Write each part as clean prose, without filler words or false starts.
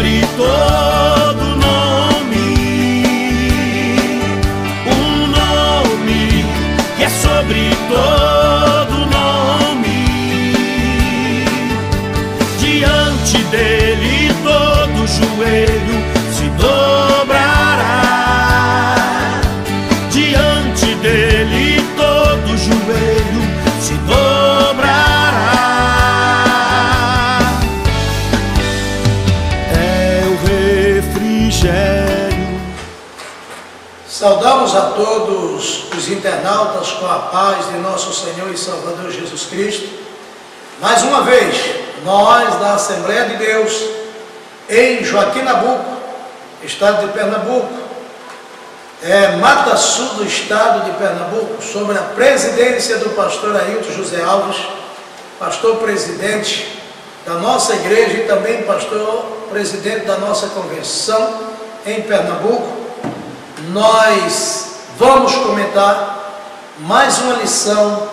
sobre todo nome, um nome que é sobre todo nome. Diante dele todo joelho se dobrará. Diante dele todo joelho se dobrará. É o refrigério. Saudamos a todos os internautas com a paz de nosso Senhor e Salvador Jesus Cristo. Mais uma vez, nós da Assembleia de Deus, em Joaquim Nabuco, estado de Pernambuco, Mata Sul do estado de Pernambuco, sob a presidência do pastor Ailton José Alves, pastor presidente da nossa igreja e também pastor presidente da nossa convenção em Pernambuco, nós vamos comentar mais uma lição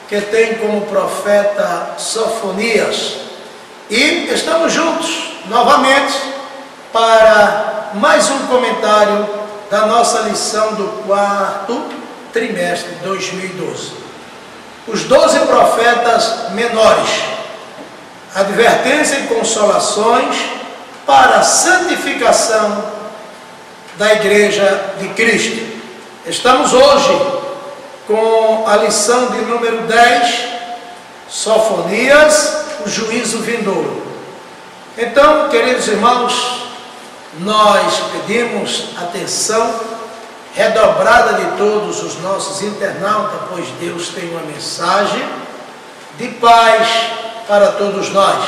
que tem como profeta Sofonias. E estamos juntos novamente para mais um comentário da nossa lição do quarto trimestre de 2012. Os 12 profetas menores, advertência e consolações para a santificação da Igreja de Cristo. Estamos hoje com a lição de número 10, Sofonias, o juízo vindouro. Então, queridos irmãos, nós pedimos atenção redobrada de todos os nossos internautas, pois Deus tem uma mensagem de paz para todos nós,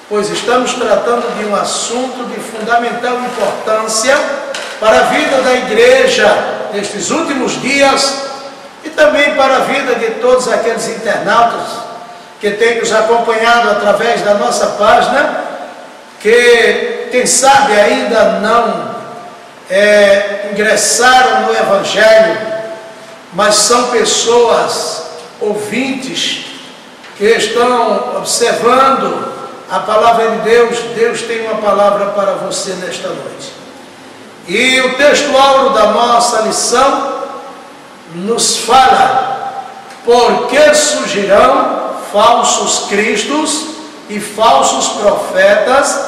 pois estamos tratando de um assunto de fundamental importância para a vida da igreja nestes últimos dias e também para a vida de todos aqueles internautas que têm nos acompanhado através da nossa página, que, quem sabe, ainda não ingressaram no Evangelho, mas são pessoas ouvintes que estão observando a palavra de Deus. Deus tem uma palavra para você nesta noite. E o texto áureo da nossa lição nos fala: porque surgirão falsos cristos e falsos profetas,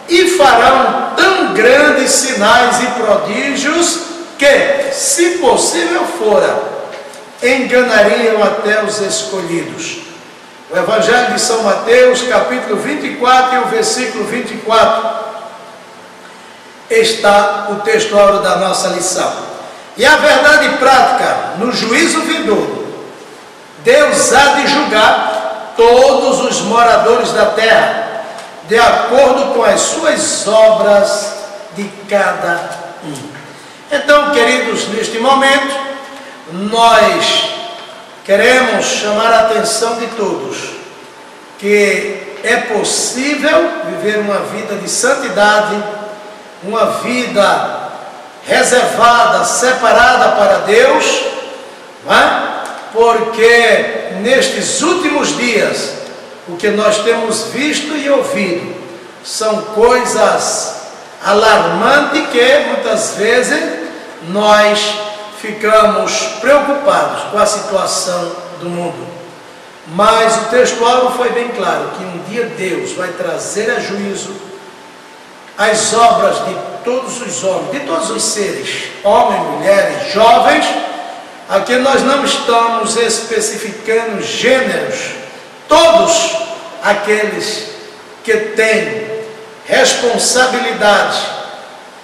e farão tão grandes sinais e prodígios que, se possível fora, enganariam até os escolhidos. O Evangelho de São Mateus, capítulo 24 e o versículo 24, está o texto áureo da nossa lição. E a verdade prática, no juízo vindouro, Deus há de julgar todos os moradores da terra, de acordo com as suas obras de cada um. Então, queridos, neste momento, nós queremos chamar a atenção de todos que é possível viver uma vida de santidade, uma vida reservada, separada para Deus, não é? Porque nestes últimos dias, o que nós temos visto e ouvido são coisas alarmantes que muitas vezes nós ficamos preocupados com a situação do mundo. Mas o texto áureo foi bem claro que um dia Deus vai trazer a juízo as obras de todos os homens, de todos os seres, homens, mulheres, jovens. Aqui nós não estamos especificando gêneros. Todos aqueles que têm responsabilidade,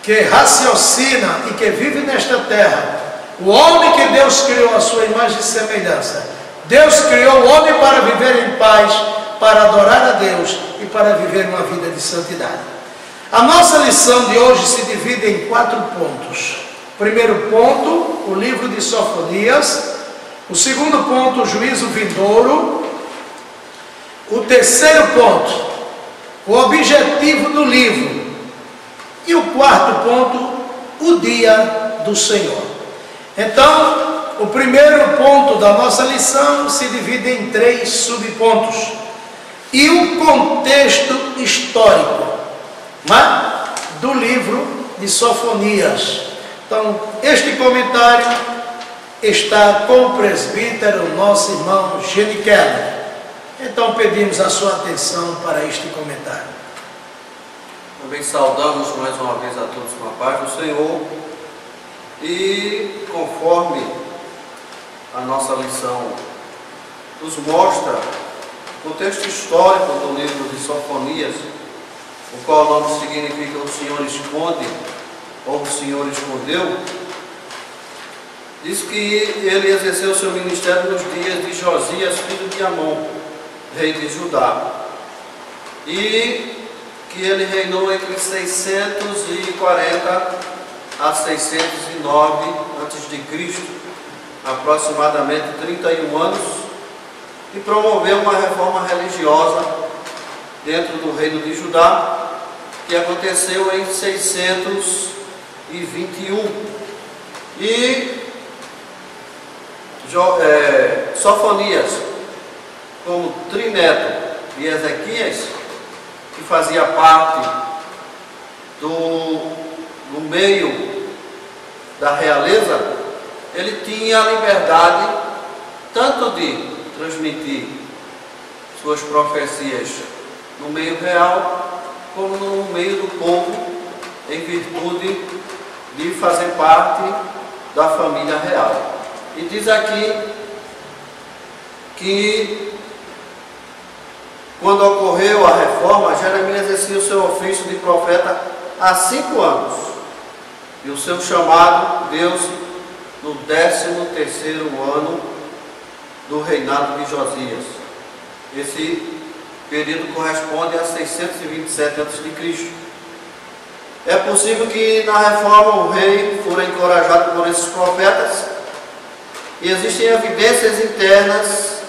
que raciocina e que vive nesta terra, o homem que Deus criou à sua imagem e semelhança. Deus criou o homem para viver em paz, para adorar a Deus e para viver uma vida de santidade. A nossa lição de hoje se divide em 4 pontos. Primeiro ponto, o livro de Sofonias. O segundo ponto, o juízo vindouro. O terceiro ponto, o objetivo do livro. E o quarto ponto, o dia do Senhor. Então, o primeiro ponto da nossa lição se divide em 3 subpontos. E o contexto histórico mas do livro de Sofonias. Então, este comentário está com o presbítero, nosso irmão Geniquel. Então, pedimos a sua atenção para este comentário. Também saudamos mais uma vez a todos com a paz do Senhor. E conforme a nossa lição nos mostra, o contexto histórico do livro de Sofonias, o qual o nome significa o Senhor esconde, ou o Senhor escondeu, diz que ele exerceu seu ministério nos dias de Josias, filho de Amon, rei de Judá, e que ele reinou entre 640 a 609 a.C., aproximadamente 31 anos, e promoveu uma reforma religiosa dentro do reino de Judá, que aconteceu em 621. E Sofonias, como trineto de Ezequias, que fazia parte do meio da realeza, ele tinha a liberdade tanto de transmitir suas profecias no meio real, como no meio do povo, em virtude de fazer parte da família real. E diz aqui que quando ocorreu a reforma, Jeremias exercia o seu ofício de profeta há 5 anos, e o seu chamado deu-se no 13º ano do reinado de Josias. Esse período corresponde a 627 a.C. É possível que na reforma o rei fora encorajado por esses profetas, e existem evidências internas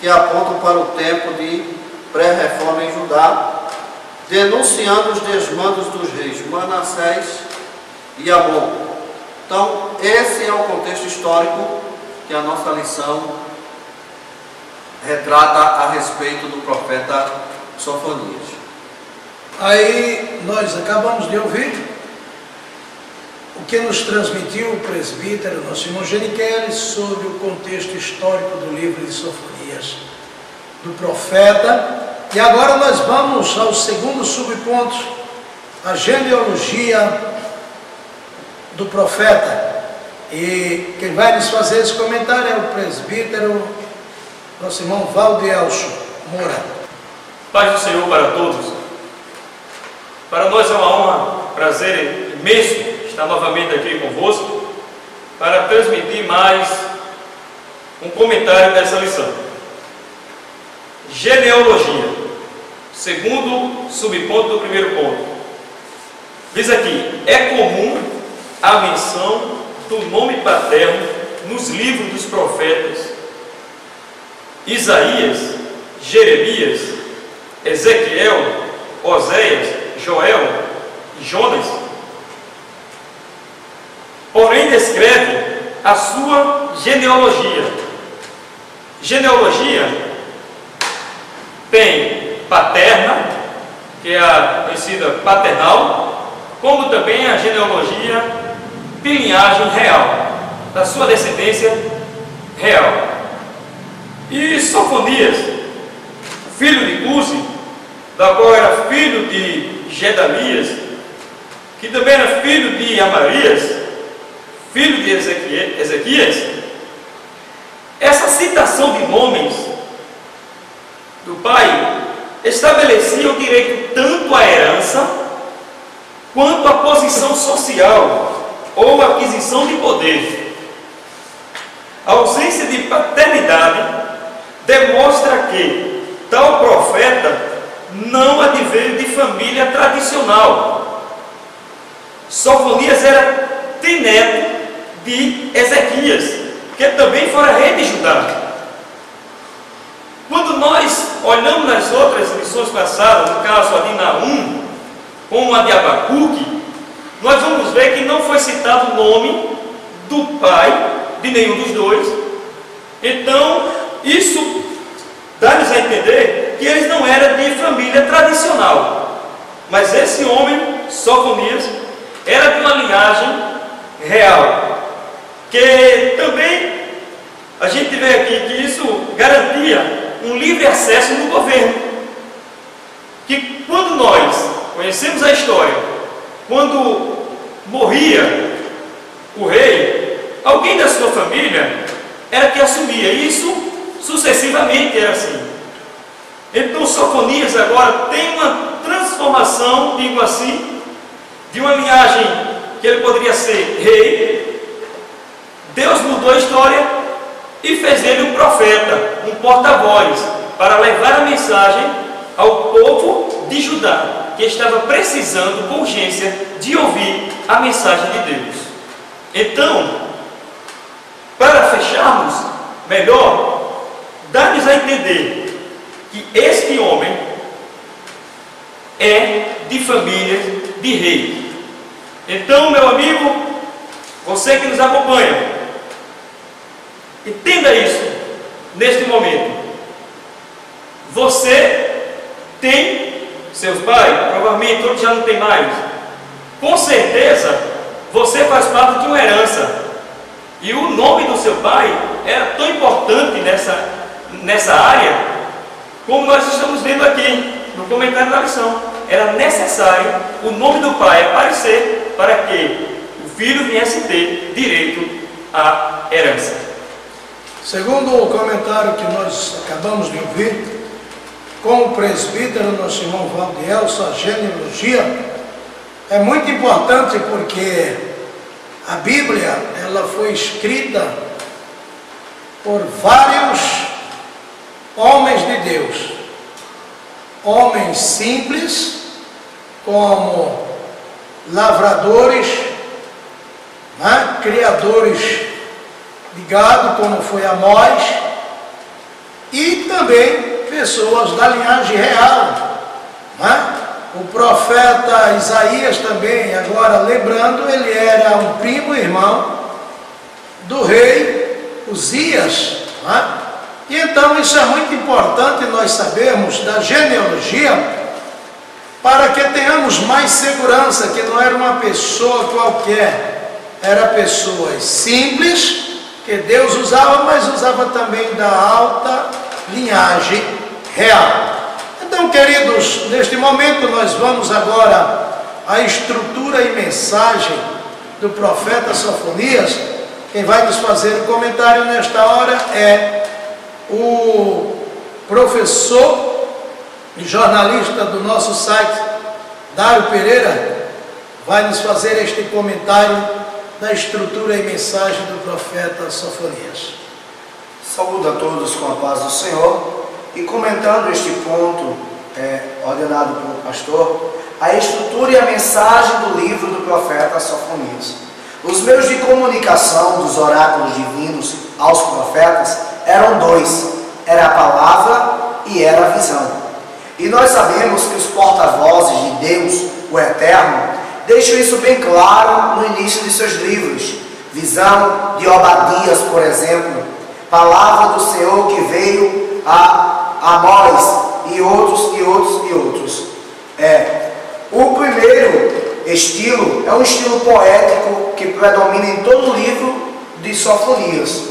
que apontam para o tempo de pré-reforma em Judá, denunciando os desmandos dos reis Manassés e Amon. Então, esse é o contexto histórico que a nossa lição retrata a respeito do profeta Sofonias. Aí nós acabamos de ouvir o que nos transmitiu o presbítero, nosso irmão Geniquel, sobre o contexto histórico do livro de Sofonias, do profeta. E agora nós vamos ao segundo subponto, a genealogia do profeta. E quem vai nos fazer esse comentário é o presbítero, nosso irmão Valdelso Moura. Paz do Senhor para todos. Para nós é uma honra, prazer imenso estar novamente aqui convosco para transmitir mais um comentário dessa lição. Genealogia, segundo subponto do primeiro ponto. Diz aqui: é comum a menção do nome paterno nos livros dos profetas Isaías, Jeremias, Ezequiel, Oséias, Joel e Jonas. Porém, descreve a sua genealogia. Genealogia tem paterna, que é a conhecida paternal, como também a genealogia de linhagem real, da sua descendência real. E Sofonias, filho de Cusi, da qual era filho de Gedalias, que também era filho de Amarias, filho de Ezequias, essa citação de nomes do pai estabelecia o direito tanto à herança quanto à posição social ou aquisição de poder. A ausência de paternidade demonstra que tal profeta não adveio de família tradicional. Sofonias era trineto de Ezequias, que também fora rei de Judá. Quando nós olhamos nas outras lições passadas, no caso ali na 1, como a de Abacuque, nós vamos ver que não foi citado o nome do pai de nenhum dos dois. Então, isso dá-nos a entender que eles não eram de família tradicional. Mas esse homem, Sofonias, era de uma linhagem real, que também a gente vê aqui que isso garantia um livre acesso no governo. Que quando nós conhecemos a história, quando morria o rei, alguém da sua família era que assumia. Isso sucessivamente era assim. Então Sofonias agora tem uma transformação, digo assim, de uma linhagem que ele poderia ser rei. Deus mudou a história e fez dele um profeta, um porta-voz, para levar a mensagem ao povo de Judá, que estava precisando com urgência de ouvir a mensagem de Deus. Então, para fecharmos melhor, dá-nos a entender que este homem é de família de rei. Então, meu amigo, você que nos acompanha, entenda isso neste momento. Você tem seus pais, provavelmente todos já não tem mais. Com certeza, você faz parte de uma herança. E o nome do seu pai era tão importante nessa área, como nós estamos vendo aqui no comentário da lição. Era necessário o nome do pai aparecer para que o filho viesse ter direito à herança. Segundo o comentário que nós acabamos de ouvir, com o presbítero, nosso irmão Valdielson, a genealogia é muito importante porque a Bíblia ela foi escrita por vários homens de Deus, homens simples, como lavradores, né? Criadores de gado, como foi Amós, e também pessoas da linhagem real, né? O profeta Isaías também, agora lembrando, ele era um primo irmão do rei Uzias, né? E então isso é muito importante nós sabermos da genealogia, para que tenhamos mais segurança, que não era uma pessoa qualquer, era pessoas simples, que Deus usava, mas usava também da alta linhagem real. Então, queridos, neste momento nós vamos agora à estrutura e mensagem do profeta Sofonias. Quem vai nos fazer o comentário nesta hora é o professor e jornalista do nosso site, Dário Pereira, vai nos fazer este comentário da estrutura e mensagem do profeta Sofonias. Saúdo a todos com a paz do Senhor e comentando este ponto ordenado pelo pastor, a estrutura e a mensagem do livro do profeta Sofonias. Os meios de comunicação dos oráculos divinos aos profetas eram dois, era a palavra e era a visão. E nós sabemos que os porta-vozes de Deus, o Eterno, deixam isso bem claro no início de seus livros. Visão de Obadias, por exemplo, palavra do Senhor que veio a Amós e outros. O primeiro estilo é um estilo poético que predomina em todo o livro de Sofonias.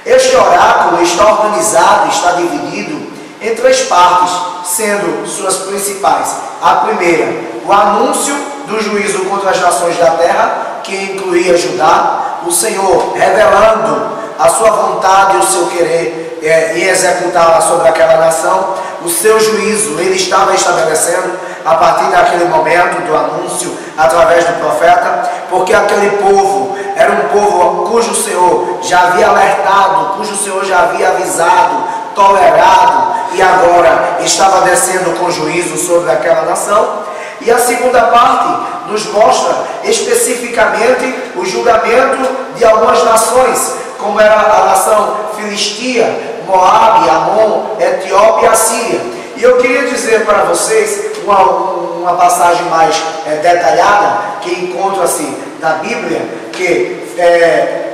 Este oráculo está organizado, está dividido em três partes, sendo suas principais. A primeira, o anúncio do juízo contra as nações da terra, que incluía Judá, o Senhor revelando a sua vontade e o seu querer e executá-la sobre aquela nação. O seu juízo ele estava estabelecendo a partir daquele momento do anúncio através do profeta, porque aquele povo era um povo cujo Senhor já havia alertado, cujo Senhor já havia avisado, tolerado, e agora estava descendo com juízo sobre aquela nação. E a segunda parte nos mostra especificamente o julgamento de algumas nações, como era a nação Filistia, Moabe, Amon, Etiópia e Assíria. E eu queria dizer para vocês uma passagem mais detalhada, que encontra-se na Bíblia, que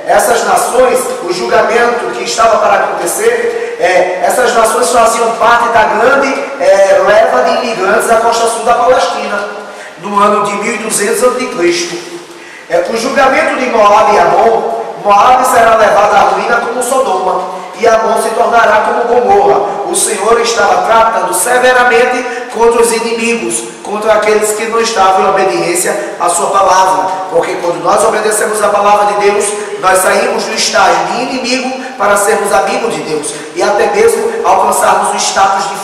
essas nações, o julgamento que estava para acontecer, essas nações faziam parte da grande leva de imigrantes antes da costa sul da Palestina, no ano de 1200 a.C. O julgamento de Moabe e Amon, Moabe será levado à ruína como Sodoma, e Amon se tornará como Gomorra. O Senhor estava tratando severamente contra os inimigos, contra aqueles que não estavam em obediência à sua palavra, porque quando nós obedecemos a palavra de Deus, nós saímos do estágio de inimigo para sermos amigos de Deus, e até mesmo alcançarmos o status de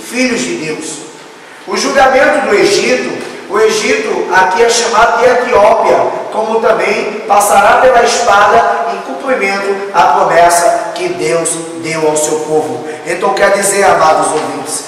filhos de Deus. O julgamento do Egito, o Egito aqui é chamado de Etiópia, como também passará pela espada em cumprimento à promessa que Deus deu ao seu povo. Então quer dizer, amados ouvintes,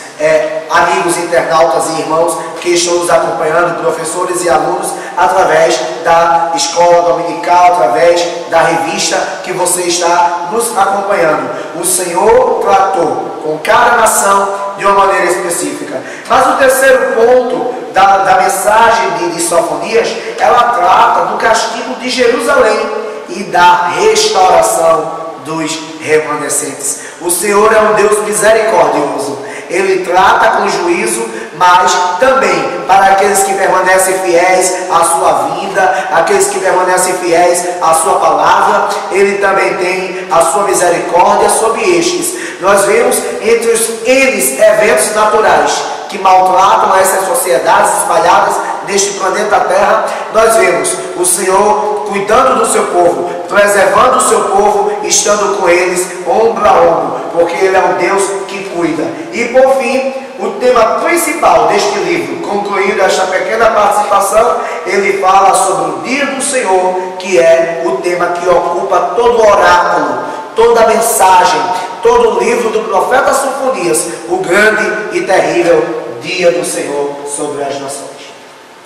amigos internautas e irmãos que estão nos acompanhando, professores e alunos, através da escola dominical, através da revista que você está nos acompanhando. O Senhor tratou com cada nação de uma maneira específica. Mas o terceiro ponto da mensagem de Sofonias, ela trata do castigo de Jerusalém e da restauração dos remanescentes. O Senhor é um Deus misericordioso. Ele trata com juízo, mas também para aqueles que permanecem fiéis à sua vida, aqueles que permanecem fiéis à sua palavra, Ele também tem a sua misericórdia sobre estes. Nós vemos entre os eventos naturais que maltratam essas sociedades espalhadas neste planeta Terra, nós vemos o Senhor cuidando do seu povo, preservando o seu povo, estando com eles ombro a ombro, porque Ele é um Deus que cuida. E por fim, o tema principal deste livro, concluindo esta pequena participação, ele fala sobre o dia do Senhor, que é o tema que ocupa todo o oráculo, toda a mensagem, todo o livro do profeta Sofonias, o grande e terrível dia do Senhor sobre as nações.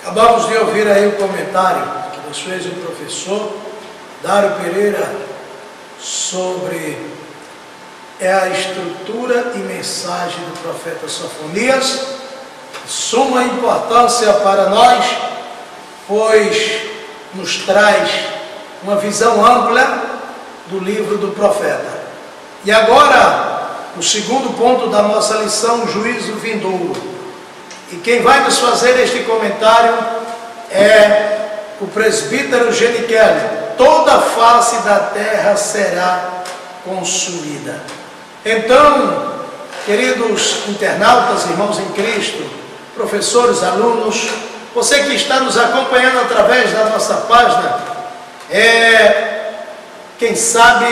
Acabamos de ouvir aí o comentário que nos fez o professor Dário Pereira sobre a estrutura e mensagem do profeta Sofonias, suma importância para nós, pois nos traz uma visão ampla do livro do profeta. E agora, o segundo ponto da nossa lição, o juízo vindouro. E quem vai nos fazer este comentário é o presbítero Genikelli. Toda a face da terra será consumida. Então, queridos internautas, irmãos em Cristo, professores, alunos, você que está nos acompanhando através da nossa página, quem sabe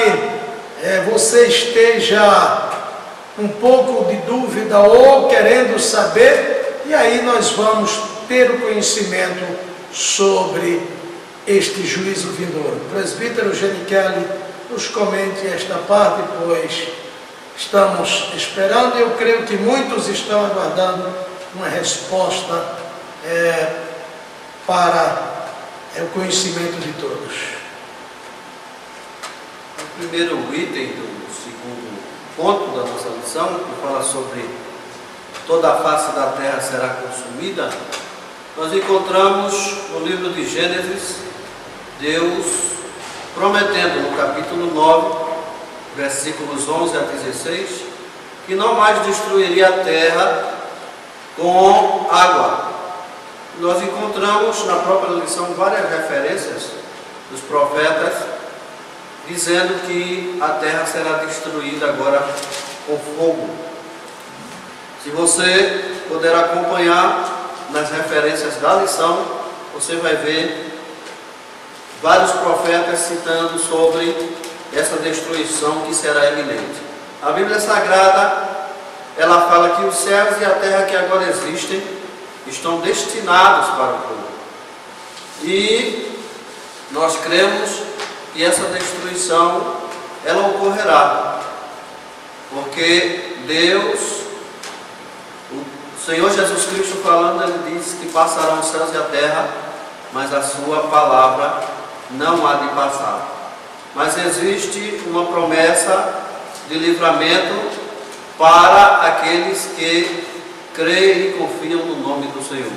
você esteja um pouco de dúvida ou querendo saber, e aí nós vamos ter o conhecimento sobre este juízo vindouro. Presbítero Genikelli, nos comente esta parte, pois estamos esperando e eu creio que muitos estão aguardando uma resposta para o conhecimento de todos. O primeiro item do segundo ponto da nossa lição, que fala sobre toda a face da terra será consumida, nós encontramos no livro de Gênesis, Deus prometendo no capítulo 9, versículos 11 a 16, que não mais destruiria a terra com água. Nós encontramos na própria lição várias referências dos profetas dizendo que a terra será destruída agora com fogo. Se você puder acompanhar nas referências da lição, você vai ver vários profetas citando sobre essa destruição que será iminente. A Bíblia Sagrada, ela fala que os céus e a terra que agora existem estão destinados para o fogo. E nós cremos que essa destruição, ela ocorrerá, porque Deus, o Senhor Jesus Cristo falando, Ele diz que passarão os céus e a terra, mas a sua palavra não há de passar. Mas existe uma promessa de livramento para aqueles que creem e confiam no nome do Senhor.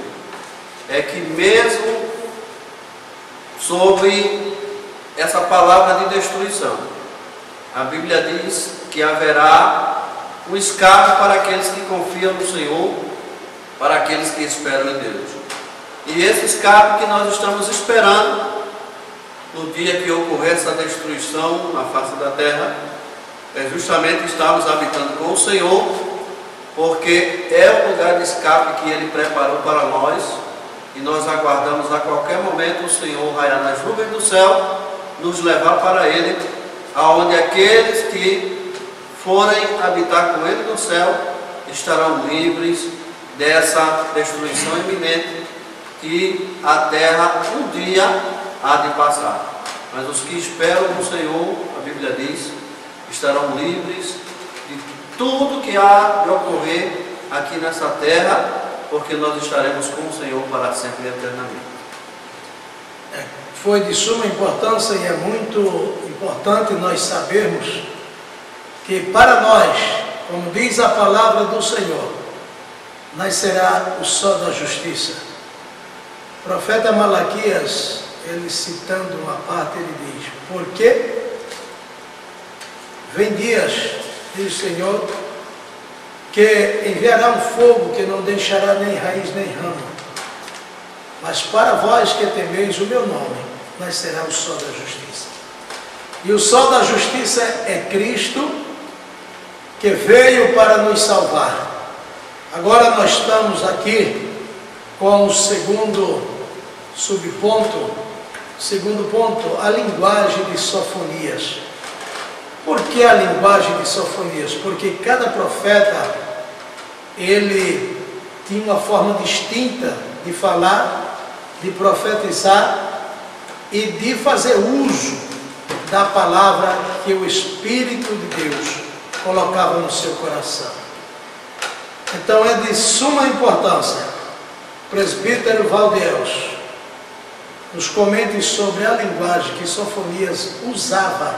É que mesmo sob essa palavra de destruição, a Bíblia diz que haverá um escape para aqueles que confiam no Senhor para aqueles que esperam em Deus. E esse escape que nós estamos esperando no dia que ocorrer essa destruição na face da terra, é justamente estarmos habitando com o Senhor, porque é o lugar de escape que Ele preparou para nós, e nós aguardamos a qualquer momento o Senhor raiar nas nuvens do céu, nos levar para Ele, aonde aqueles que forem habitar com Ele no céu estarão livres dessa destruição iminente que a terra um dia há de passar. Mas os que esperam no Senhor, a Bíblia diz, estarão livres de tudo que há de ocorrer aqui nessa terra, porque nós estaremos com o Senhor para sempre e eternamente. Foi de suma importância e é muito importante nós sabermos que para nós, como diz a palavra do Senhor, nascerá o sol da justiça. O profeta Malaquias, ele citando uma parte, ele diz: porque vem dias, diz o Senhor, que enviará um fogo que não deixará nem raiz nem ramo. Mas para vós que temeis o meu nome, nascerá o sol da justiça. E o sol da justiça é Cristo, que veio para nos salvar. Agora nós estamos aqui com o segundo ponto, a linguagem de Sofonias. Por que a linguagem de Sofonias? Porque cada profeta, ele tinha uma forma distinta de falar, de profetizar e de fazer uso da palavra que o Espírito de Deus colocava no seu coração. Então é de suma importância, presbítero Valdeus, nos comente sobre a linguagem que Sofonias usava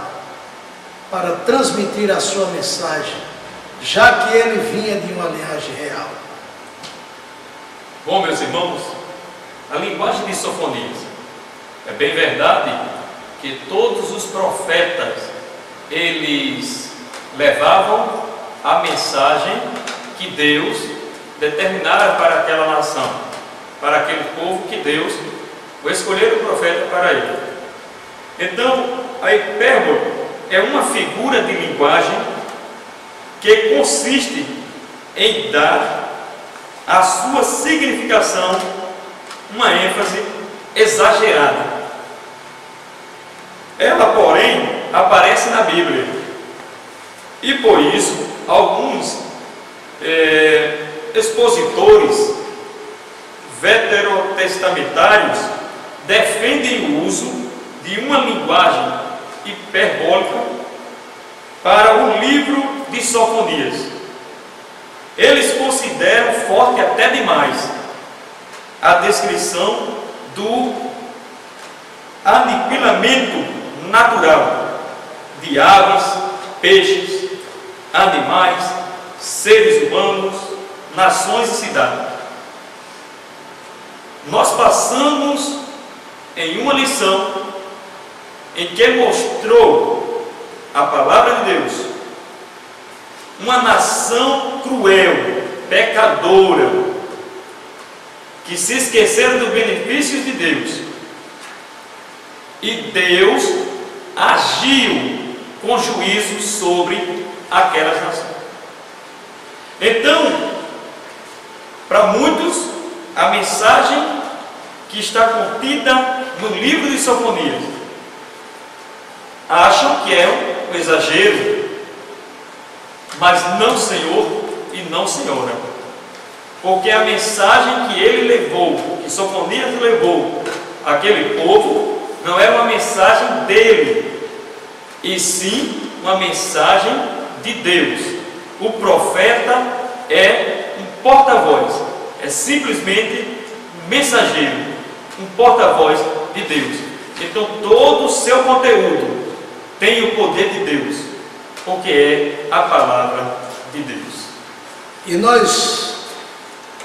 para transmitir a sua mensagem, já que ele vinha de uma linhagem real. Bom, meus irmãos, a linguagem de Sofonias, é bem verdade que todos os profetas, eles levavam a mensagem que Deus determinara para aquela nação, para aquele povo que Deus escolheu o profeta para ele. Então, a hipérbole é uma figura de linguagem que consiste em dar à sua significação uma ênfase exagerada. Ela, porém, aparece na Bíblia. E por isso, alguns expositores veterotestamentários defendem o uso de uma linguagem hiperbólica para o livro de Sofonias. Eles consideram forte até demais a descrição do aniquilamento natural de aves, peixes, animais, seres humanos, nações e cidades. Nós passamos em uma lição em que mostrou a palavra de Deus uma nação cruel, pecadora, que se esqueceram dos benefícios de Deus, e Deus agiu com juízo sobre aquelas nações. Então, para muitos, a mensagem que está contida no livro de Sofonias acham que é um exagero, mas não, Senhor e não, Senhora, porque a mensagem que ele levou, que Sofonias levou àquele povo, não era uma mensagem dele, e sim uma mensagem de Deus. O profeta é um porta-voz, é simplesmente um mensageiro, um porta-voz de Deus. Então todo o seu conteúdo tem o poder de Deus, porque é a palavra de Deus. E nós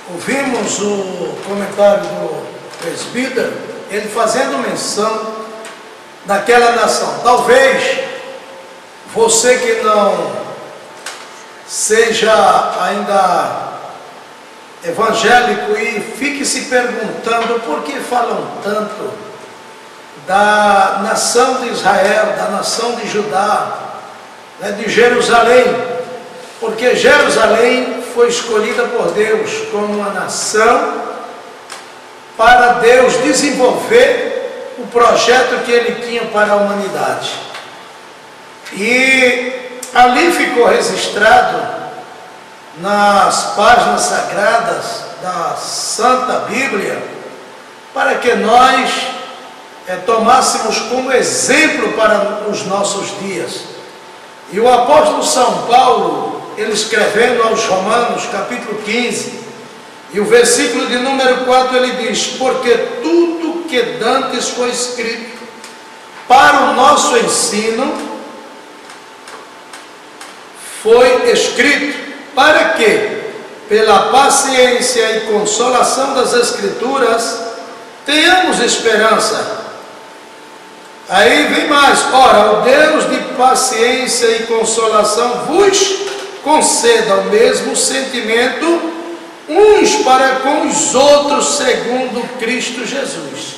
ouvimos o comentário do presbítero, ele fazendo menção daquela nação. Talvez você que não seja ainda evangélico e fique se perguntando por que falam tanto da nação de Israel, da nação de Judá, né, de Jerusalém, porque Jerusalém foi escolhida por Deus como uma nação para Deus desenvolver o projeto que Ele tinha para a humanidade. E ali ficou registrado nas páginas sagradas da Santa Bíblia, para que nós tomássemos como exemplo para os nossos dias. E o apóstolo São Paulo, ele escrevendo aos Romanos, capítulo 15, e o versículo de número 4, ele diz: porque tudo que dantes foi escrito para o nosso ensino, foi escrito para que, pela paciência e consolação das Escrituras, tenhamos esperança. Aí vem mais: ora, o Deus de paciência e consolação vos conceda o mesmo sentimento uns para com os outros, segundo Cristo Jesus.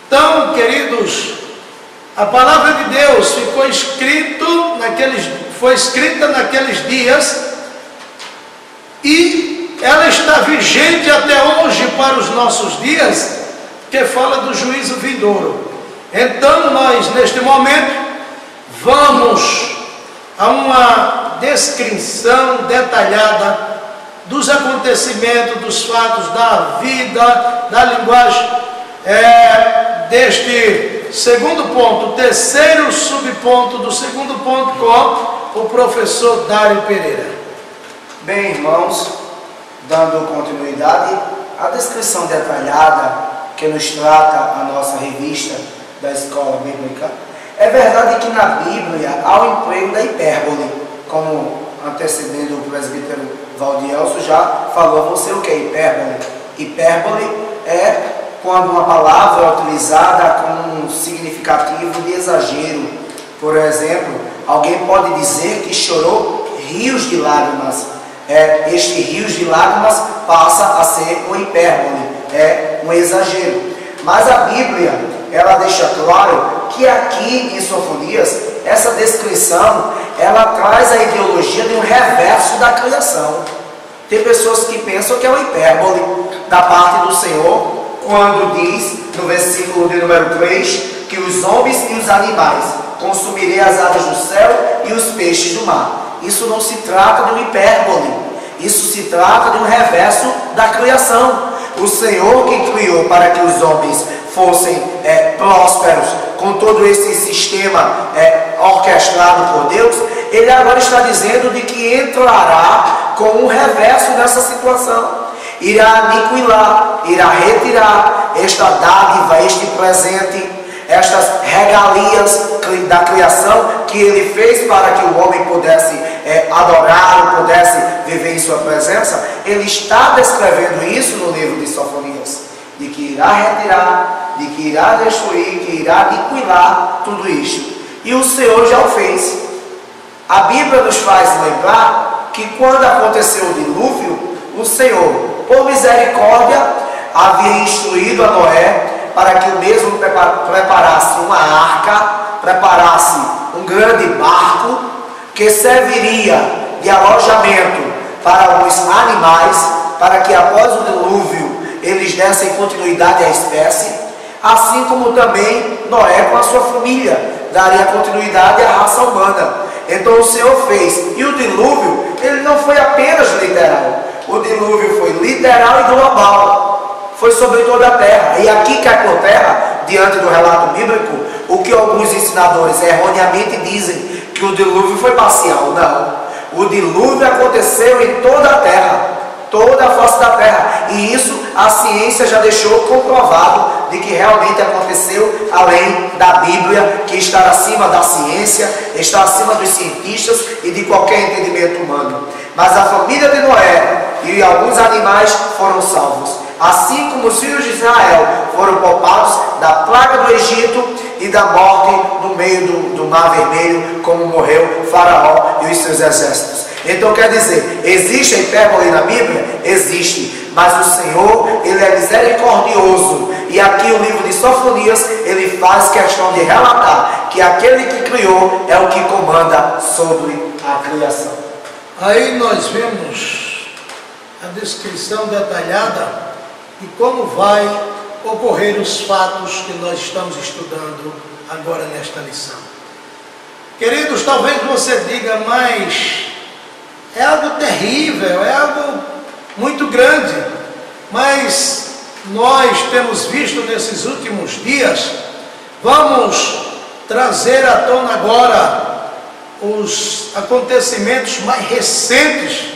Então, queridos, a palavra de Deus foi escrita naqueles dias e ela está vigente até hoje para os nossos dias, que fala do juízo vindouro. Então nós, neste momento, vamos a uma descrição detalhada dos acontecimentos, dos fatos, da vida, da linguagem, deste segundo ponto, o terceiro subponto do segundo ponto, com o professor Dário Pereira. Bem, irmãos, dando continuidade à descrição detalhada que nos trata a nossa revista da Escola Bíblica, é verdade que na Bíblia há o emprego da hipérbole, como antecedendo o presbítero Valdielso já falou a você o que é hipérbole. Hipérbole é quando uma palavra é utilizada com um significativo de exagero. Por exemplo, alguém pode dizer que chorou rios de lágrimas. Este rios de lágrimas passa a ser uma hipérbole, um exagero. Mas a Bíblia, ela deixa claro que aqui em Sofonias, essa descrição, ela traz a ideologia de um reverso da criação. Tem pessoas que pensam que é uma hipérbole da parte do Senhor, quando diz, no versículo de número 3, que os homens e os animais consumirei as aves do céu e os peixes do mar. Isso não se trata de uma hipérbole, isso se trata de um reverso da criação. O Senhor que criou para que os homens fossem prósperos, com todo esse sistema orquestrado por Deus, Ele agora está dizendo de que entrará com um reverso nessa situação. Irá aniquilar, irá retirar esta dádiva, este presente, estas regalias da criação que Ele fez para que o homem pudesse adorar, pudesse viver em sua presença. Ele está descrevendo isso no livro de Sofonias, de que irá retirar, de que irá destruir, que irá aniquilar tudo isto. E o Senhor já o fez. A Bíblia nos faz lembrar que quando aconteceu o dilúvio, o Senhor, por misericórdia, havia instruído a Noé para que o mesmo preparasse uma arca, preparasse um grande barco que serviria de alojamento para alguns animais, para que após o dilúvio eles dessem continuidade à espécie, assim como também Noé com a sua família daria continuidade à raça humana. Então o Senhor fez. E o dilúvio, ele não foi apenas literal. O dilúvio foi literal e global. Foi sobre toda a terra. E aqui cai por terra, diante do relato bíblico, o que alguns ensinadores erroneamente dizem, que o dilúvio foi parcial. Não. O dilúvio aconteceu em toda a terra, toda a face da terra. E isso a ciência já deixou comprovado de que realmente aconteceu além da Bíblia, que está acima da ciência, está acima dos cientistas e de qualquer entendimento humano. Mas a família de Noé e alguns animais foram salvos, assim como os filhos de Israel foram poupados da praga do Egito e da morte no meio do Mar Vermelho, como morreu Faraó e os seus exércitos. Então quer dizer, existe a hipérbole na Bíblia? Existe, mas o Senhor, Ele é misericordioso, e aqui o livro de Sofonias, ele faz questão de relatar que aquele que criou é o que comanda sobre a criação. Aí nós vemos a descrição detalhada de como vai ocorrer os fatos que nós estamos estudando agora nesta lição. Queridos, talvez você diga, mas é algo terrível, é algo muito grande, mas nós temos visto nesses últimos dias. Vamos trazer à tona agora os acontecimentos mais recentes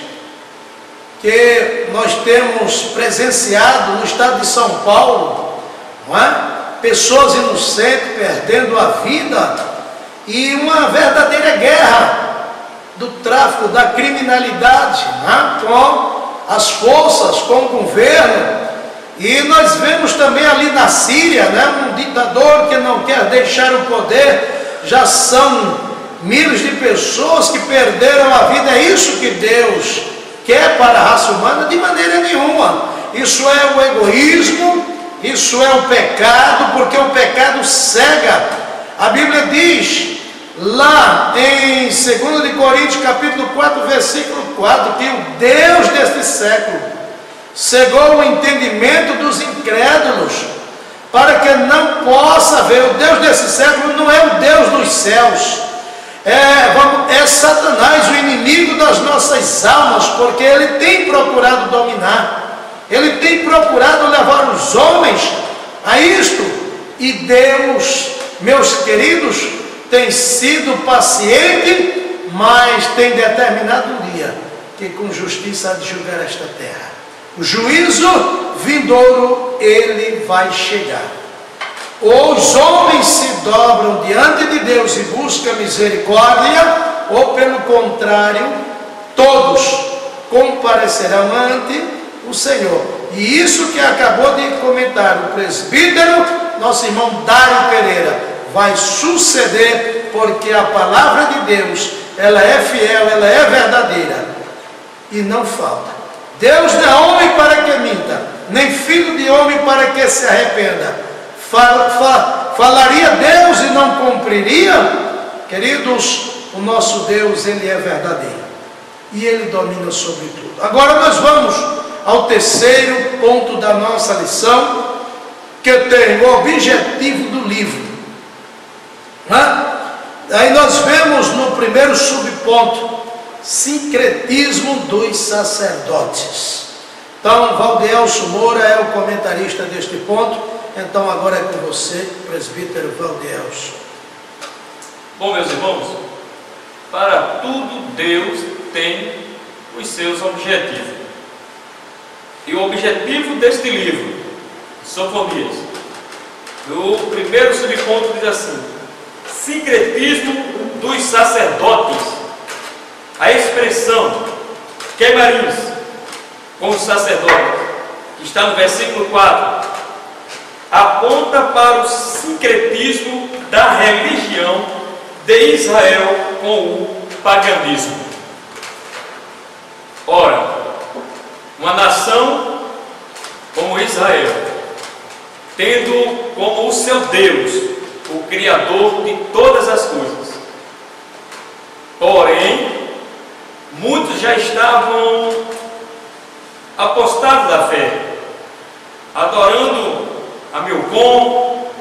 que nós temos presenciado no estado de São Paulo, não é? Pessoas inocentes perdendo a vida e uma verdadeira guerra do tráfico, da criminalidade, né? Com as forças, com o governo. E nós vemos também ali na Síria, né? Um ditador que não quer deixar o poder. Já são milhares de pessoas que perderam a vida. É isso que Deus quer para a raça humana? De maneira nenhuma. Isso é o egoísmo, isso é o pecado, porque o pecado cega. A Bíblia diz lá em 2 de Coríntios capítulo 4, versículo 4, que o Deus deste século cegou o entendimento dos incrédulos, para que não possa ver. O Deus desse século não é o Deus dos céus, é Satanás, o inimigo das nossas almas, porque ele tem procurado dominar, ele tem procurado levar os homens a isto. E Deus, meus queridos, tem sido paciente, mas tem determinado um dia que com justiça há de julgar esta terra. O juízo vindouro, ele vai chegar. Ou os homens se dobram diante de Deus e buscam misericórdia, ou pelo contrário, todos comparecerão ante o Senhor. E isso que acabou de comentar o presbítero, nosso irmão Dário Pereira, vai suceder, porque a palavra de Deus, ela é fiel, ela é verdadeira e não falta. Deus não é homem para que minta, nem filho de homem para que se arrependa. Falaria Deus e não cumpriria? Queridos, o nosso Deus, ele é verdadeiro e ele domina sobre tudo. Agora nós vamos ao terceiro ponto da nossa lição, que tem o objetivo do livro. Aí nós vemos no primeiro subponto, sincretismo dos sacerdotes. Então, Valdelso Moura é o comentarista deste ponto. Então, agora é com você, presbítero Valdelso. Bom, meus irmãos, para tudo Deus tem os seus objetivos. E o objetivo deste livro, Sofonias, no primeiro subponto diz assim: sincretismo dos sacerdotes. A expressão queimarias com os sacerdotes, que está no versículo 4, aponta para o sincretismo da religião de Israel com o paganismo. Ora, uma nação como Israel, tendo como o seu Deus o Criador de todas as coisas, porém, muitos já estavam apostados da fé, adorando a Milcom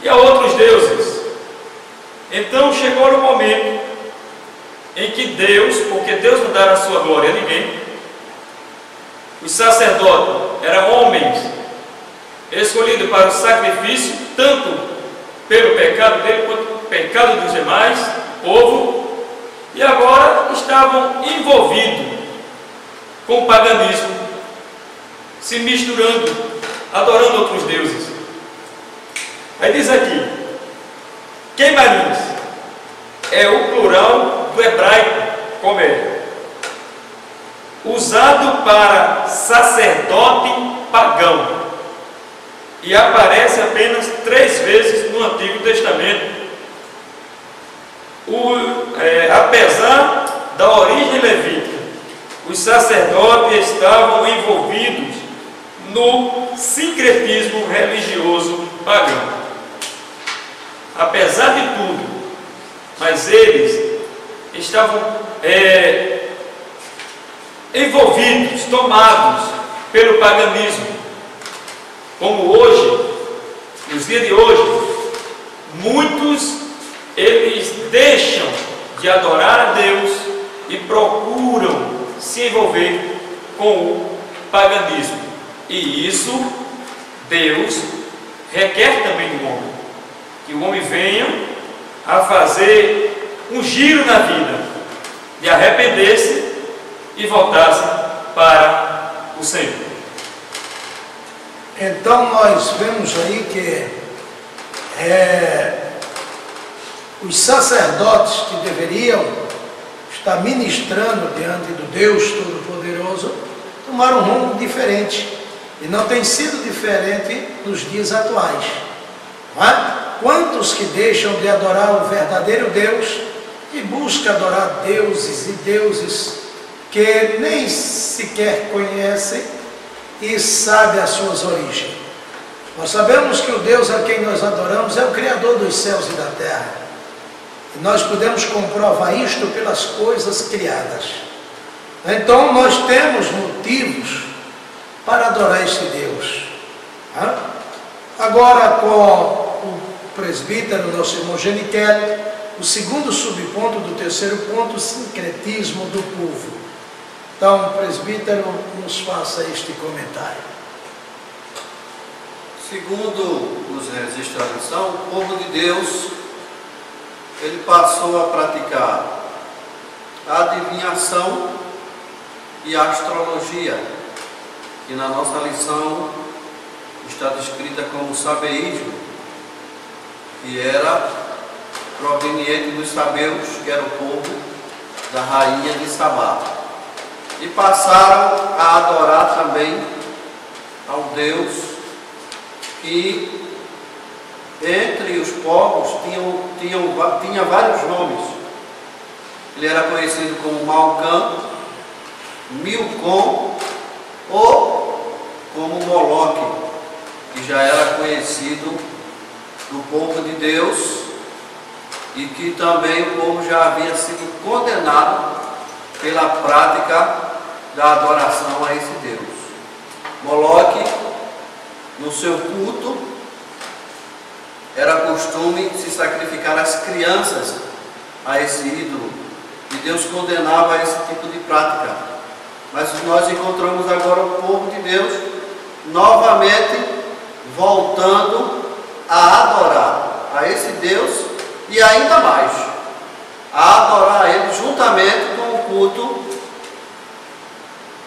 e a outros deuses. Então chegou o momento em que Deus, porque Deus não dá a sua glória a ninguém, os sacerdotes eram homens escolhidos para o sacrifício, tanto pelo pecado dele quanto pelo pecado dos demais, povo, e agora estavam envolvidos com o paganismo, se misturando, adorando outros deuses. Aí diz aqui, queimarinhos é o plural do hebraico, como é? Usado para sacerdote pagão e aparece apenas 3 vezes no Antigo Testamento. Apesar da origem levítica, os sacerdotes estavam envolvidos no sincretismo religioso pagão. Apesar de tudo, mas eles estavam envolvidos, tomados pelo paganismo. Como hoje, nos dias de hoje, muitos eles deixam de adorar a Deus e procuram se envolver com o paganismo. E isso Deus requer também do homem, que o homem venha a fazer um giro na vida, de arrepender-se e voltar-se para o Senhor. Então nós vemos aí que os sacerdotes que deveriam estar ministrando diante do Deus Todo-Poderoso tomaram um rumo diferente, e não tem sido diferente nos dias atuais, não é? Quantos que deixam de adorar o verdadeiro Deus e buscam adorar deuses e deuses que nem sequer conhecem e sabem as suas origens. Nós sabemos que o Deus a quem nós adoramos é o Criador dos céus e da terra, e nós podemos comprovar isto pelas coisas criadas. Então nós temos motivos para adorar este Deus. Agora, com o presbítero, nosso irmão Geniquel, o segundo subponto do terceiro ponto, o sincretismo do povo. Então, presbítero, nos faça este comentário. Segundo nos registra a lição, o povo de Deus, ele passou a praticar a adivinhação e a astrologia, que na nossa lição está descrita como sabeísmo, que era proveniente dos sabeus, que era o povo da rainha de Sabá. E passaram a adorar também ao Deus que entre os povos tinha vários nomes. Ele era conhecido como Malcã, Milcom ou como Moloque, que já era conhecido do povo de Deus e que também o povo já havia sido condenado pela prática da adoração a esse Deus. Moloque, no seu culto, era costume se sacrificar as crianças a esse ídolo, e Deus condenava esse tipo de prática. Mas nós encontramos agora o povo de Deus novamente voltando a adorar a esse Deus, e ainda mais a adorar a Ele juntamente com o culto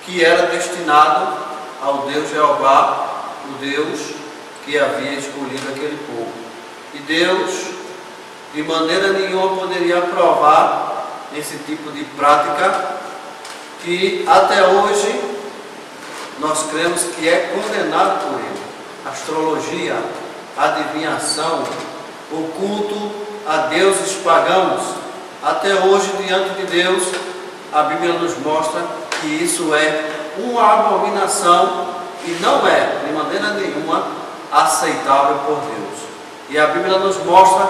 que era destinado ao Deus Jeová, o Deus que havia escolhido aquele povo. E Deus, de maneira nenhuma, poderia aprovar esse tipo de prática, que até hoje nós cremos que é condenado por Ele. Astrologia, adivinhação, o culto a deuses pagãos, até hoje diante de Deus, a Bíblia nos mostra que isso é uma abominação e não é, de maneira nenhuma, aceitável por Deus. E a Bíblia nos mostra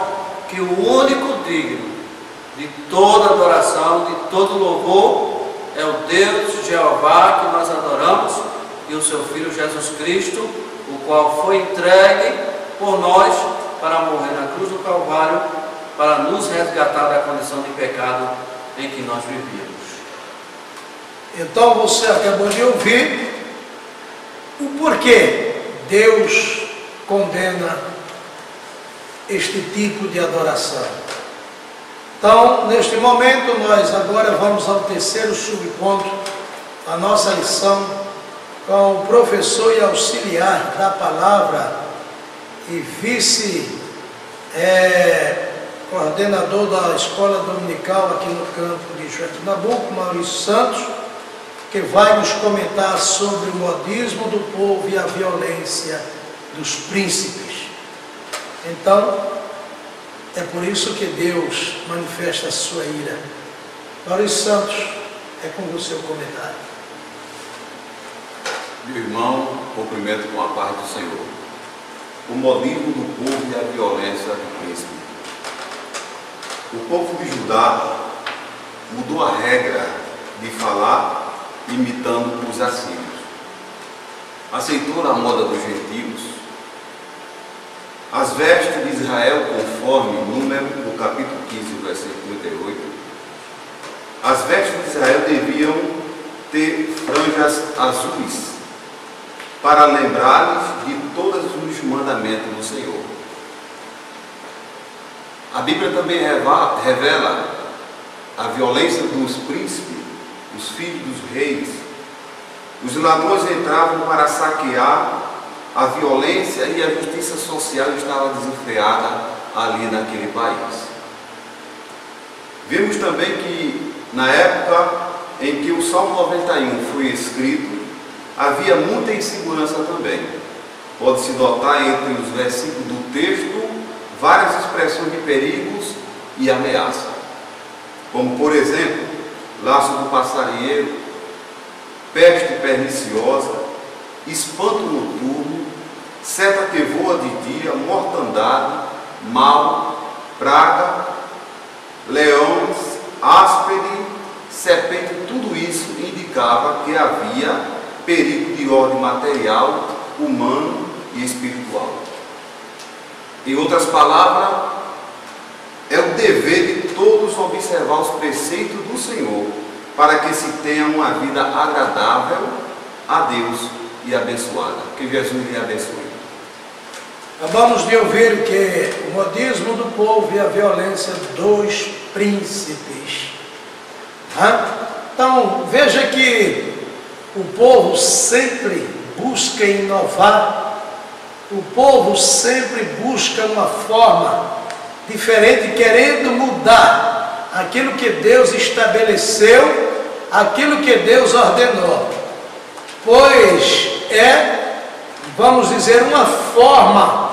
que o único digno de toda adoração, de todo louvor, é o Deus Jeová que nós adoramos, e o seu Filho Jesus Cristo, o qual foi entregue por nós para morrer na cruz do Calvário, para nos resgatar da condição de pecado em que nós vivíamos. Então você acabou de ouvir o porquê Deus condena este tipo de adoração. Então, neste momento, nós agora vamos ao terceiro subponto da nossa lição, com o professor e auxiliar da palavra, e vice-coordenador da Escola Dominical aqui no campo de Juazeiro Nabuco, Maurício Santos, que vai nos comentar sobre o modismo do povo e a violência dos príncipes. Então, é por isso que Deus manifesta a sua ira. Maurício Santos, é com você o comentário. Meu irmão, cumprimento com a paz do Senhor. O modismo do povo e a violência do príncipe. O povo de Judá mudou a regra de falar imitando os assírios. Aceitou a moda dos gentios. As vestes de Israel, conforme Número, no capítulo 15, versículo 38, as vestes de Israel deviam ter franjas azuis, para lembrar-lhes de todos os mandamentos do Senhor. A Bíblia também revela a violência dos príncipes, os filhos dos reis. Os ladrões entravam para saquear, a violência e a justiça social estava desenfreada ali naquele país. Vemos também que na época em que o Salmo 91 foi escrito, havia muita insegurança também. Pode-se notar entre os versículos do texto várias expressões de perigos e ameaça, como por exemplo, laço do passarinheiro, peste perniciosa, espanto noturno, seta que voa de dia, mortandade, mal, praga, leões, áspide, serpente. Tudo isso indicava que havia perigo de ordem material, humano e espiritual. Em outras palavras, é o dever de todos observar os preceitos do Senhor, para que se tenha uma vida agradável a Deus e abençoada. Que Jesus lhe abençoe. Acabamos de ouvir que o modismo do povo e a violência dos príncipes. Então, veja que o povo sempre busca inovar, o povo sempre busca uma forma diferente, querendo mudar aquilo que Deus estabeleceu, aquilo que Deus ordenou, pois vamos dizer, uma forma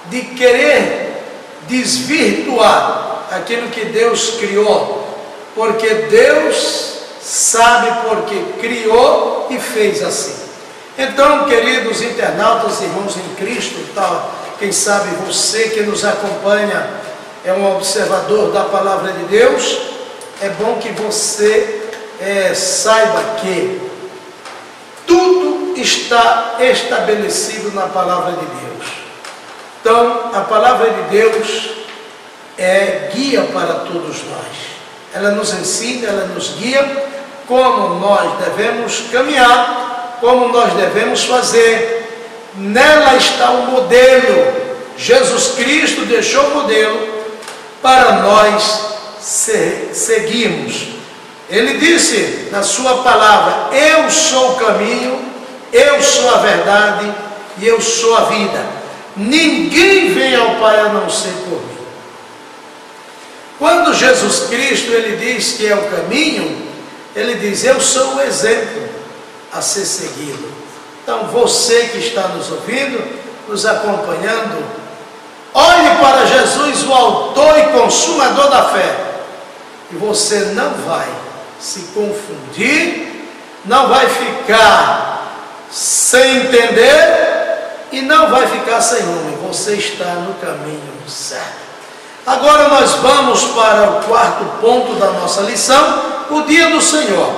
de querer desvirtuar aquilo que Deus criou, porque Deus sabe porque criou e fez assim. Então, queridos internautas, irmãos em Cristo, quem sabe você que nos acompanha é um observador da palavra de Deus, é bom que você saiba que tudo está estabelecido na palavra de Deus. Então, a palavra de Deus é guia para todos nós. Ela nos ensina, ela nos guia como nós devemos caminhar, como nós devemos fazer. Nela está o modelo. Jesus Cristo deixou o modelo para nós seguirmos. Ele disse na sua palavra: eu sou o caminho, eu sou a verdade e eu sou a vida. Ninguém vem ao Pai a não ser por mim. Quando Jesus Cristo ele diz que é o caminho, ele diz: eu sou o exemplo a ser seguido. Então você que está nos ouvindo, nos acompanhando, olhe para Jesus, o autor e consumador da fé, e você não vai se confundir, não vai ficar sem entender e não vai ficar sem rumo. Você está no caminho certo. Agora nós vamos para o quarto ponto da nossa lição, o dia do Senhor,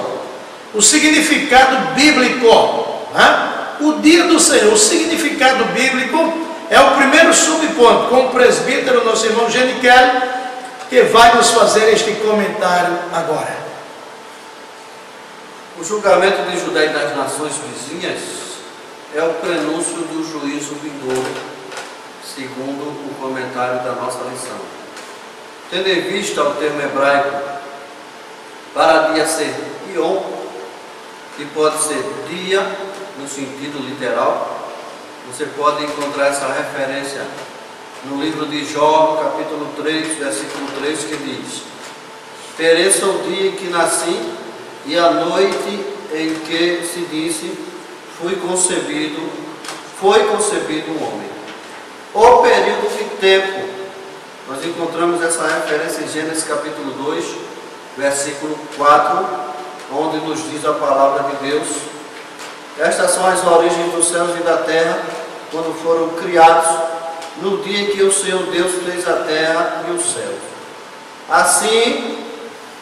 o significado bíblico. O dia do Senhor, o significado bíblico é o primeiro subponto, com o presbítero, nosso irmão Geniquel, que vai nos fazer este comentário agora. O julgamento de Judá e das nações vizinhas é o prenúncio do juízo vindouro, segundo o comentário da nossa lição. Tendo em vista o termo hebraico para dia ser Yom, que pode ser dia no sentido literal, Você pode encontrar essa referência no livro de Jó, capítulo 3, versículo 3, que diz: pereça o dia em que nasci e a noite em que se disse, foi concebido um homem. O período de tempo, nós encontramos essa referência em Gênesis capítulo 2, versículo 4, onde nos diz a palavra de Deus: estas são as origens dos céus e da terra, quando foram criados, no dia em que o Senhor Deus fez a terra e os céus. Assim,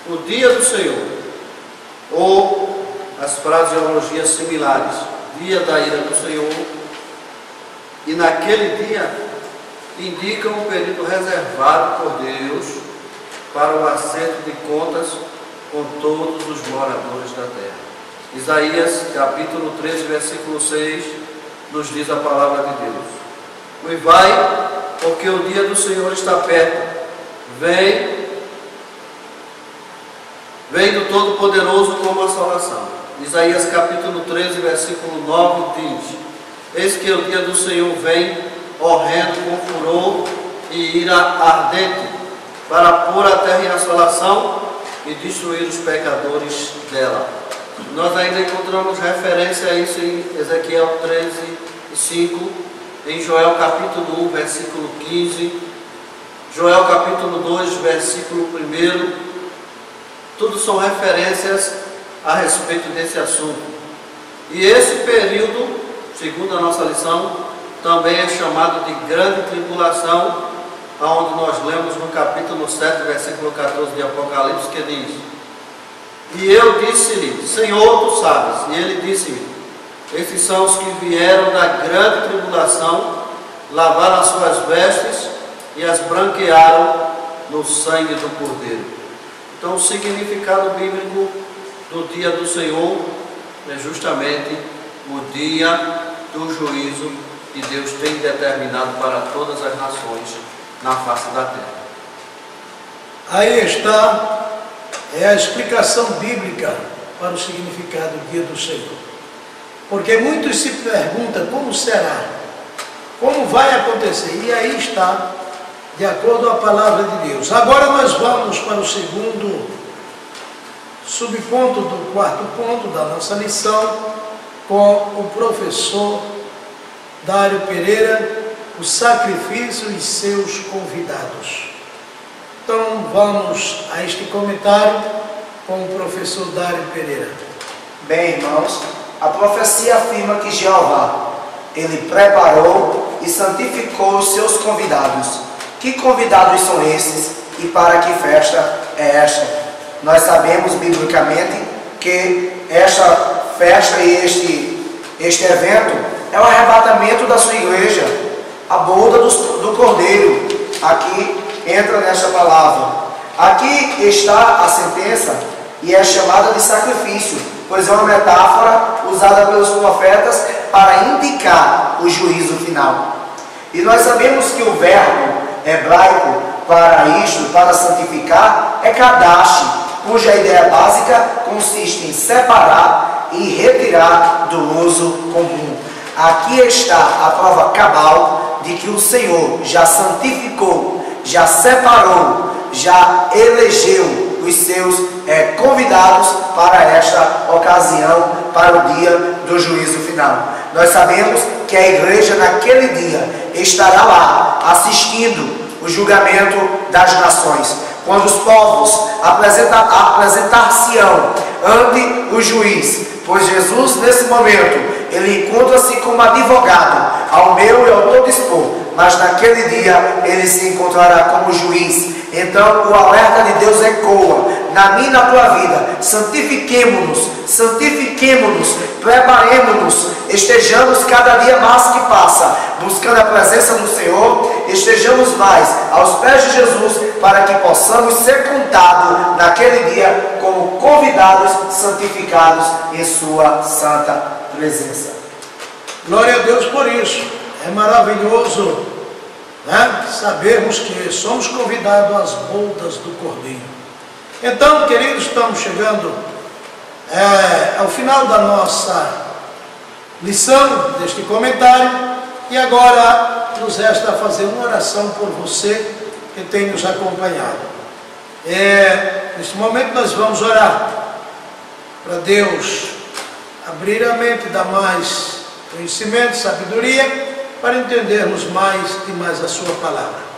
o dia do Senhor, ou as fraseologias similares, dia da ira do Senhor, e naquele dia indicam um período reservado por Deus para o acerto de contas com todos os moradores da terra. Isaías capítulo 13, versículo 6, nos diz a palavra de Deus: uivai, porque o dia do Senhor está perto, vem do Todo-Poderoso como assolação. Isaías capítulo 13, versículo 9 diz: eis que o dia do Senhor vem, horrendo, com furor e ira ardente, para pôr a terra em assolação e destruir os pecadores dela. Nós ainda encontramos referência a isso em Ezequiel 13, 5, em Joel capítulo 1, versículo 15, Joel capítulo 2, versículo 1. Tudo são referências a respeito desse assunto. E esse período, segundo a nossa lição, também é chamado de grande tribulação, aonde nós lemos no capítulo 7, versículo 14 de Apocalipse, que diz: e eu disse-lhe, Senhor, tu sabes. E ele disse-me: esses são os que vieram da grande tribulação, lavaram as suas vestes e as branquearam no sangue do Cordeiro. Então, o significado bíblico do dia do Senhor é justamente o dia do juízo que Deus tem determinado para todas as nações na face da terra. Aí está a explicação bíblica para o significado do dia do Senhor. Porque muitos se perguntam como será, como vai acontecer, e aí está, de acordo com a palavra de Deus. Agora nós vamos para o segundo subponto do quarto ponto da nossa lição, com o professor Dário Pereira, o sacrifício e seus convidados. Então vamos a este comentário com o professor Dário Pereira. Bem, irmãos, a profecia afirma que Jeová, ele preparou e santificou os seus convidados. Que convidados são esses e para que festa é esta? Nós sabemos biblicamente que esta festa e este evento é o arrebatamento da sua igreja, a boda do Cordeiro. Aqui entra nesta palavra. Aqui está a sentença e é chamada de sacrifício, pois é uma metáfora usada pelos profetas para indicar o juízo final. E nós sabemos que o verbo hebraico para isto, para santificar, é kadash, cuja ideia básica consiste em separar e retirar do uso comum. Aqui está a prova cabal de que o Senhor já santificou, já separou, já elegeu os seus convidados para esta ocasião, para o dia do juízo final. Nós sabemos que a igreja naquele dia estará lá assistindo o julgamento das nações, quando os povos apresentar-se-ão ante o juiz, pois Jesus nesse momento ele encontra-se como advogado ao meu e ao teu dispor, mas naquele dia ele se encontrará como juiz. Então o alerta de Deus ecoa na minha e na tua vida: santifiquemo-nos, preparemo-nos, estejamos cada dia mais que passa buscando a presença do Senhor, estejamos mais aos pés de Jesus, para que possamos ser contados naquele dia como convidados santificados em sua santa presença. Glória a Deus por isso. É maravilhoso, né, sabermos que somos convidados às bodas do Cordeiro. Então, queridos, estamos chegando ao final da nossa lição, deste comentário, E agora nos resta fazer uma oração por você que tem nos acompanhado. Neste momento nós vamos orar para Deus abrir a mente, dar mais conhecimento, sabedoria, para entendermos mais e mais a sua palavra.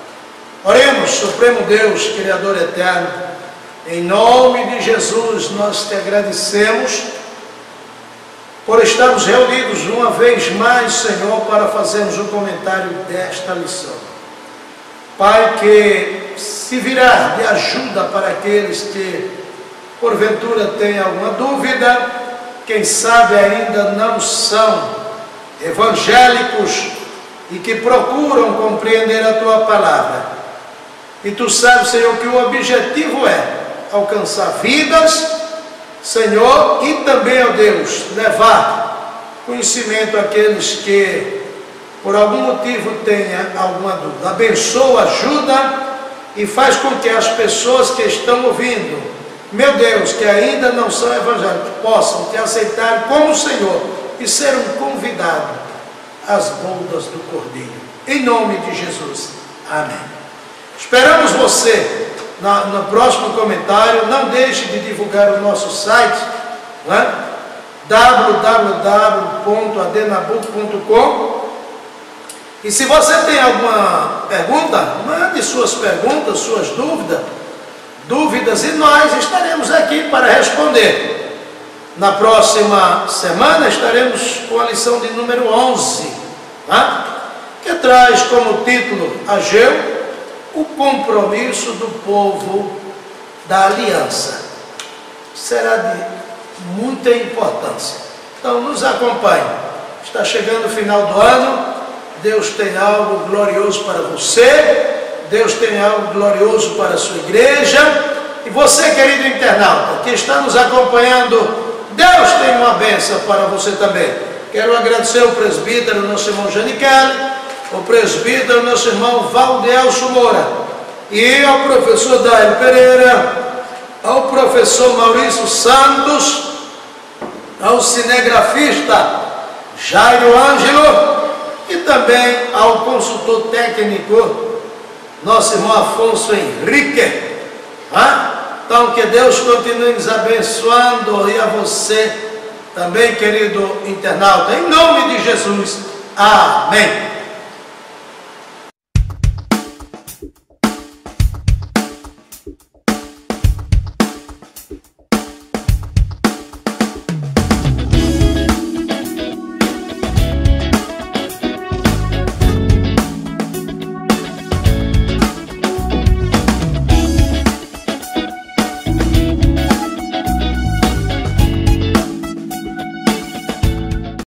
Oremos. Supremo Deus, Criador eterno, em nome de Jesus nós te agradecemos por estarmos reunidos uma vez mais, Senhor, para fazermos o comentário desta lição. Pai, que se virá de ajuda para aqueles que porventura têm alguma dúvida, quem sabe ainda não são evangélicos e que procuram compreender a Tua palavra. E Tu sabes, Senhor, que o objetivo é alcançar vidas, Senhor, e também, ó Deus, levar conhecimento àqueles que por algum motivo tenham alguma dúvida. Abençoa, ajuda e faz com que as pessoas que estão ouvindo, meu Deus, que ainda não são evangélicos, possam te aceitar como Senhor e ser um convidado às bodas do Cordeiro. Em nome de Jesus. Amém. Esperamos você no próximo comentário. Não deixe de divulgar o nosso site, né? www.adenabuco.com. E se você tem alguma pergunta, mande suas perguntas, suas dúvidas, e nós estaremos aqui para responder. Na próxima semana estaremos com a lição de número 11, né? Que traz como título Ageu, o compromisso do povo da aliança. Será de muita importância. Então nos acompanhe. Está chegando o final do ano. Deus tem algo glorioso para você. Deus tem algo glorioso para a sua igreja. E você, querido internauta, que está nos acompanhando, Deus tem uma bênção para você também. Quero agradecer ao presbítero, nosso irmão Janicel, o presbítero, nosso irmão Valdelso Moura, e ao professor Daíl Pereira, ao professor Maurício Santos, ao cinegrafista Jairo Ângelo e também ao consultor técnico, nosso irmão Afonso Henrique. Então que Deus continue nos abençoando, e a você também, querido internauta, em nome de Jesus. Amém.